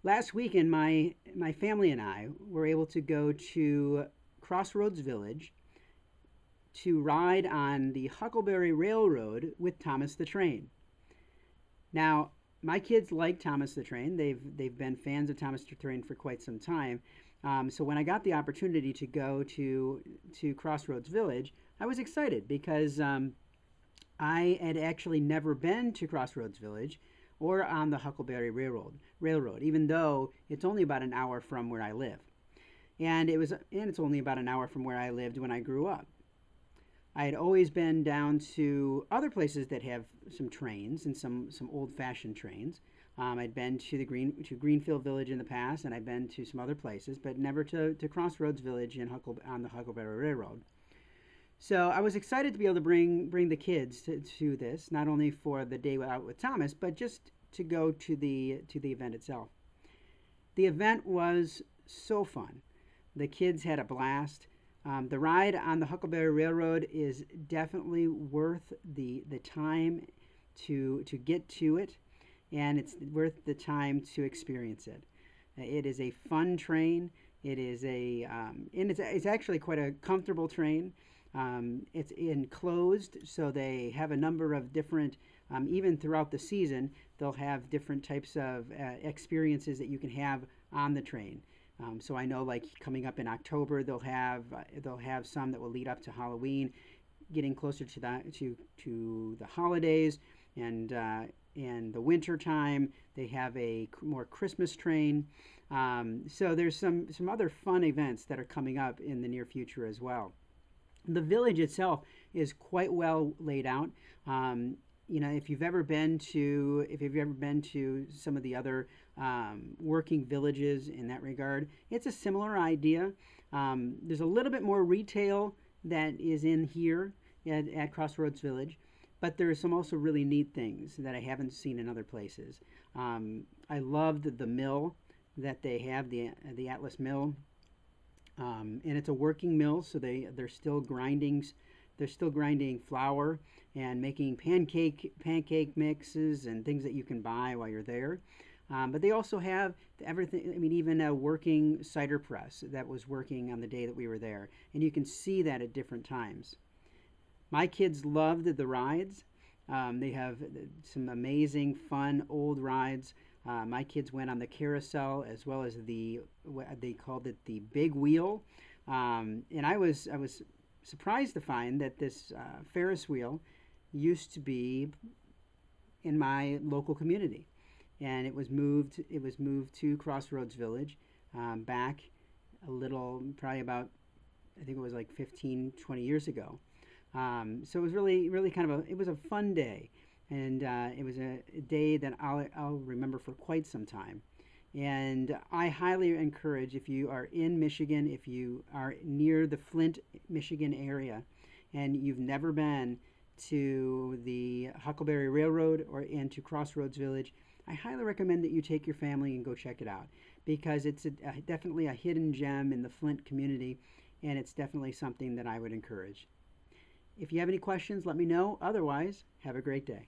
Last weekend, my family and I were able to go to Crossroads Village to ride on the Huckleberry Railroad with Thomas the Train. Now, my kids like Thomas the Train. They've been fans of Thomas the Train for quite some time. So when I got the opportunity to go to Crossroads Village, I was excited because I had actually never been to Crossroads Village or on the Huckleberry Railroad, even though it's only about an hour from where I live. And it's only about an hour from where I lived when I grew up. I had always been down to other places that have some trains and some old fashioned trains. I'd been to to Greenfield Village in the past, and I'd been to some other places, but never to Crossroads Village on the Huckleberry Railroad. So I was excited to be able to bring the kids to this, not only for the day out with Thomas, but just to go to the event itself. The event was so fun. The kids had a blast. The ride on the Huckleberry Railroad is definitely worth the time to get to it, and it's worth the time to experience it. It is a fun train. It is it's actually quite a comfortable train. It's enclosed, so they have a number of different, even throughout the season, they'll have different types of experiences that you can have on the train. So I know, like coming up in October, they'll have some that will lead up to Halloween, getting closer to to the holidays, and the winter time they have a more Christmas train. So there's some other fun events that are coming up in the near future as well. The village itself is quite well laid out. If you've ever been to some of the other working villages in that regard, it's a similar idea. There's a little bit more retail that is in here at Crossroads Village, but there are some also really neat things that I haven't seen in other places. I loved the mill that they have, the Atlas Mill, and it's a working mill, so they're still grinding flour and making pancake mixes and things that you can buy while you're there. But they also have everything. I mean, even a working cider press that was working on the day that we were there, and you can see that at different times. My kids loved the rides. They have some amazing, fun old rides. My kids went on the carousel as well as they called it the big wheel, and I was surprised to find that this Ferris wheel used to be in my local community, and it was moved to Crossroads Village back a little, probably about, I think it was like 15, 20 years ago. So it was really kind of it was a fun day, and it was a day that I'll remember for quite some time. And I highly encourage, if you are in Michigan, if you are near the Flint, Michigan area, and you've never been to the Huckleberry Railroad or into Crossroads Village, I highly recommend that you take your family and go check it out, because it's definitely a hidden gem in the Flint community, and it's definitely something that I would encourage. If you have any questions, let me know. Otherwise, have a great day.